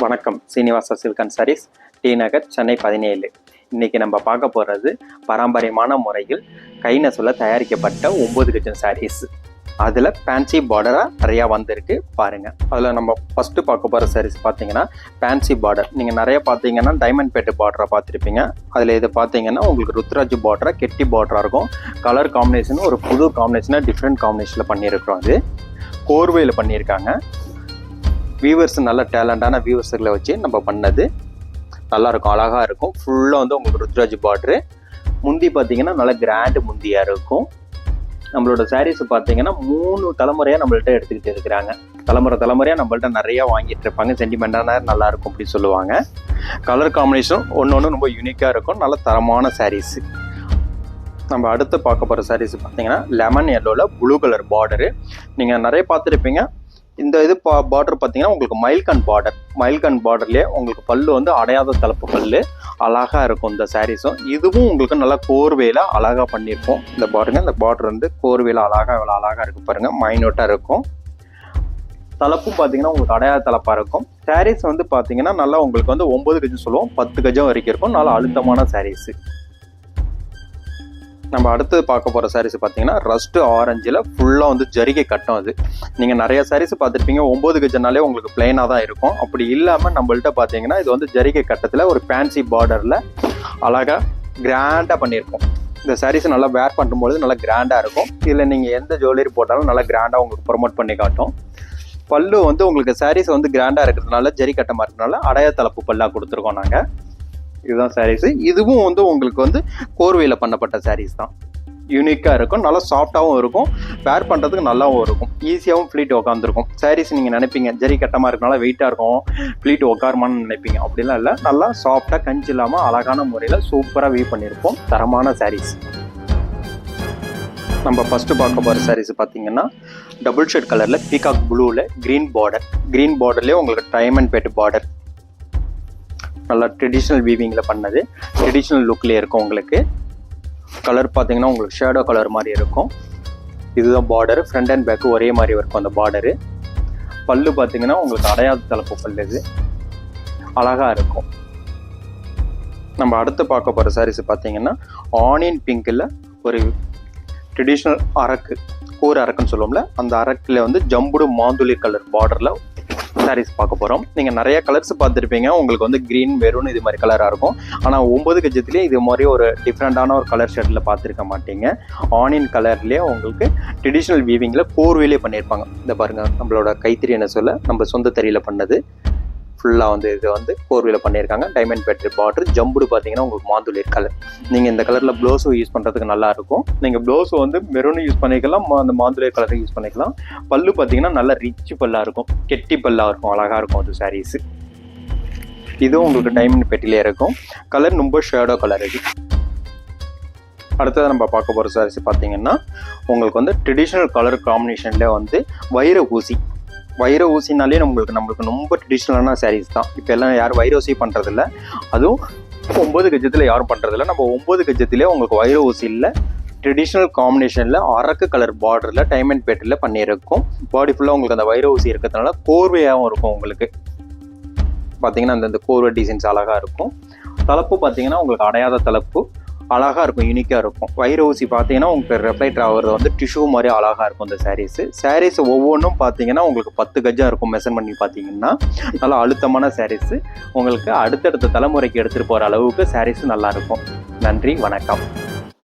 வணக்கம். Srinivasa silk and sarees, T Nagar, Chennai 17. இன்னைக்கு நம்ம பார்க்க போகிறது பாரம்பரியமான முறையில் கை நெசவுல தயாரிக்கப்பட்ட 9 கஜம் சாரீஸ். அதில் ஃபேன்சி பார்டராக நிறையா வந்திருக்கு பாருங்கள். அதில் நம்ம ஃபஸ்ட்டு பார்க்க போகிற சாரீஸ் பார்த்தீங்கன்னா ஃபேன்சி பார்டர். நீங்கள் நிறைய பார்த்தீங்கன்னா டைமண்ட் பேட்டு பார்டரை பார்த்துருப்பீங்க. அதில் இது பார்த்தீங்கன்னா உங்களுக்கு ருத்ராஜ் பார்டராக கெட்டி பார்டராக இருக்கும். கலர் காம்பினேஷன் ஒரு புது காம்பினேஷனாக டிஃப்ரெண்ட் காம்பினேஷனில் பண்ணியிருக்கிறோம். அது கோர்வையில் பண்ணியிருக்காங்க. வியூவர்ஸ் நல்ல டேலண்டான வியூவர்ஸுகளை வச்சு நம்ம பண்ணது நல்லாயிருக்கும், அழகாக இருக்கும். ஃபுல்லாக வந்து உங்களுக்கு ருத்ராஜ் பார்ட்ரு. முந்தி பார்த்தீங்கன்னா நல்லா கிராண்டு முந்தியாக இருக்கும். நம்மளோட சாரீஸ் பார்த்தீங்கன்னா 3 தலைமுறையாக நம்மள்ட்ட எடுத்துக்கிட்டு இருக்கிறாங்க. தலைமுறையாக நம்மள்ட்ட நிறையா வாங்கிட்டு இருப்பாங்க. சென்டிமெண்ட்டான நல்லாயிருக்கும் அப்படி சொல்லுவாங்க. கலர் காம்பினேஷன் ஒன்று ரொம்ப யூனிக்காக இருக்கும். நல்ல தரமான சாரீஸு. நம்ம அடுத்து பார்க்க போகிற சாரீஸ் பார்த்தீங்கன்னா லெமன் எல்லோவில் ப்ளூ கலர் பார்டரு. நீங்கள் நிறைய பார்த்துருப்பீங்க. இந்த இது பார்டர் பார்த்தீங்கன்னா உங்களுக்கு மயில்கன் பார்டர்லேயே உங்களுக்கு பல்லு வந்து அடையாத தலப்பு பல்லு அழகாக இருக்கும். இந்த சாரீஸும் இதுவும் உங்களுக்கு நல்லா கோர்வையில் அழகாக பண்ணியிருக்கோம். இந்த பாருங்கள், இந்த பார்டர் வந்து கோர்வையில் அழகாக இருக்குது பாருங்கள், மைனூட்டாக இருக்கும். தலப்பும் பார்த்தீங்கன்னா உங்களுக்கு அடையாத தலப்பாக இருக்கும். சாரீஸ் வந்து பார்த்தீங்கன்னா நல்லா உங்களுக்கு வந்து 9 கஜம் சொல்லுவோம், 10 கஜம் வரைக்கும் இருக்கும். நல்லா அழுத்தமான சாரீஸு. நம்ம அடுத்து பார்க்க போகிற சாரீஸ் பார்த்தீங்கன்னா ரஸ்ட் ஆரஞ்சில் ஃபுல்லாக வந்து ஜரிகை கட்டம். அது நீங்கள் நிறைய சாரீஸ் பார்த்துருப்பீங்க. 9 கஜம்னாலே உங்களுக்கு பிளைனாக தான் இருக்கும். அப்படி இல்லாமல் நம்மள்ட்ட பார்த்தீங்கன்னா இது வந்து ஜரிகை கட்டத்தில் ஒரு ஃபேன்சி பார்டரில் அழகாக கிராண்டாக பண்ணியிருக்கோம். இந்த சாரீஸ் நல்லா வேர் பண்ணும்போது நல்லா கிராண்டாக இருக்கும். இதில் நீங்கள் எந்த ஜுவல்லரி போட்டாலும் நல்லா கிராண்டாக உங்களுக்கு ப்ரொமோட் பண்ணி காட்டும். பல்லு வந்து உங்களுக்கு சாரீஸ் வந்து கிராண்டாக இருக்கிறதுனால ஜரி கட்டமாக இருக்கிறதுனால அடைய தலப்பு பல்லாக கொடுத்துருக்கோம் நாங்கள். இதுதான் சாரீஸு. இதுவும் வந்து உங்களுக்கு வந்து கோர்வையில் பண்ணப்பட்ட சாரீஸ் தான். யூனிக்காக இருக்கும், நல்லா சாஃப்டாகவும் இருக்கும், வேர் பண்ணுறதுக்கு நல்லாவும் இருக்கும், ஈஸியாகவும் ஃப்ளீட் உட்காந்துருக்கும். சாரீஸ் நீங்கள் நினைப்பீங்க ஜரி கட்டமாக இருக்கனால வெயிட்டாக இருக்கும், ஃப்ளீட் உட்காருமான்னு நினைப்பீங்க. அப்படிலாம் இல்லை, நல்லா சாஃப்டாக கஞ்சி இல்லாமல் அழகான முறையில் சூப்பராக வீவ் பண்ணியிருப்போம். தரமான சாரீஸ். நம்ம ஃபஸ்ட்டு பார்க்க போகிற சாரீஸ் பார்த்தீங்கன்னா டபுள் ஷேட் கலரில் பீகாக் ப்ளூவில் க்ரீன் பார்டர்லேயே உங்களுக்கு டைமண்ட் பேட்டு பார்டர். நல்லா ட்ரெடிஷ்னல் வீவிங்கில் பண்ணது, ட்ரெடிஷ்னல் லுக்லேயே இருக்கும். உங்களுக்கு கலர் பார்த்தீங்கன்னா உங்களுக்கு ஷேடோ கலர் மாதிரி இருக்கும். இதுதான் பார்டரு. ஃப்ரண்ட் அண்ட் பேக்கு ஒரே மாதிரி இருக்கும் அந்த பார்டரு. பல்லு பார்த்தீங்கன்னா உங்களுக்கு அடையாத தலப்பு பல்லு. இது அழகாக இருக்கும். நம்ம அடுத்து பார்க்க போகிற சாரீஸ் பார்த்தீங்கன்னா ஆனியன் பிங்க்கில் ஒரு ட்ரெடிஷ்னல் அரக்கு, கூர் அரக்குன்னு சொல்லுவோம்ல, அந்த அரக்கில் வந்து ஜம்புடு மாந்துளி கலர் பார்டரில் சாரீஸ் பார்க்க போகிறோம். நீங்கள் நிறைய கலர்ஸ் பார்த்துருப்பீங்க. உங்களுக்கு வந்து க்ரீன், மெரூன் இது மாதிரி கலராக இருக்கும். ஆனால் 9 கஜத்துலேயே இது மாதிரி ஒரு டிஃப்ரெண்ட்டான ஒரு கலர் ஷேடில் பார்த்துருக்க மாட்டீங்க. ஆனியன் கலர்லேயே உங்களுக்கு ட்ரெடிஷ்னல் வீவிங்கில் கோர்வையிலே பண்ணியிருப்பாங்க. இந்த பாருங்கள், நம்மளோட கைத்தறி என்ன சொல்ல நம்ம சொந்த தறியில் பண்ணது ஃபுல்லாக வந்து இது வந்து கோர்வையில் பண்ணியிருக்காங்க. Diamond battery border. ஜம்புடு பார்த்தீங்கன்னா உங்களுக்கு மாந்துளி கலர். நீங்கள் இந்த கலரில் ப்ளவுஸும் யூஸ் பண்ணுறதுக்கு நல்லாயிருக்கும். நீங்கள் ப்ளவுஸு வந்து மெரூனும் யூஸ் பண்ணிக்கலாம், அந்த மாந்துளி கலரும் யூஸ் பண்ணிக்கலாம். பல்லு பார்த்தீங்கன்னா நல்லா ரிச் பல்லாக இருக்கும், கெட்டி பல்லாக இருக்கும், அழகாக இருக்கும் அது சாரீஸு. இதுவும் உங்களுக்கு டைமண்ட் பெட்டிலே இருக்கும். கலர் ரொம்ப ஷேடோ கலர். இது அடுத்தது நம்ம பார்க்க போகிற சாரீஸ் பார்த்தீங்கன்னா உங்களுக்கு வந்து ட்ரெடிஷ்னல் கலர் காம்பினேஷனில் வந்து வைர ஊசினாலே நம்மளுக்கு ரொம்ப ட்ரெடிஷ்னலான சாரீஸ் தான். இப்போ எல்லாம் யாரும் வைர ஊசி பண்ணுறதில்ல. அதுவும் 9 கஜத்தில் யாரும் பண்ணுறதில்ல. நம்ம 9 கஜத்திலே உங்களுக்கு வைர ஊசியில் ட்ரெடிஷ்னல் காம்பினேஷனில் அரக்கு கலர் பார்டரில் டைமண்ட் பேட்டரில் பண்ணியிருக்கும். பாடி ஃபுல்லாக உங்களுக்கு அந்த வைர ஊசி இருக்கிறதுனால கோர்வையாகவும் இருக்கும். உங்களுக்கு பார்த்தீங்கன்னா அந்த கோர்வை டிசைன்ஸ் அழகாக இருக்கும். தலப்பு பார்த்தீங்கன்னா உங்களுக்கு அடையாத தலப்பு அழகாக இருக்கும், யூனிக்காக இருக்கும். வைர ஊசி பார்த்தீங்கன்னா உங்களுக்கு ரெஃப்ளைட் ஆகிறது வந்து டிஷ்யூ மாதிரி அழகாக இருக்கும். இந்த சாரீஸ் ஒவ்வொன்றும் பார்த்தீங்கன்னா உங்களுக்கு 10 கஜம் இருக்கும். மெஷர் பண்ணி பார்த்தீங்கன்னா நல்லா அழுத்தமான சாரீஸு. உங்களுக்கு அடுத்தடுத்த தலைமுறைக்கு எடுத்துகிட்டு போகிற அளவுக்கு சாரீஸ் நல்லாயிருக்கும். நன்றி, வணக்கம்.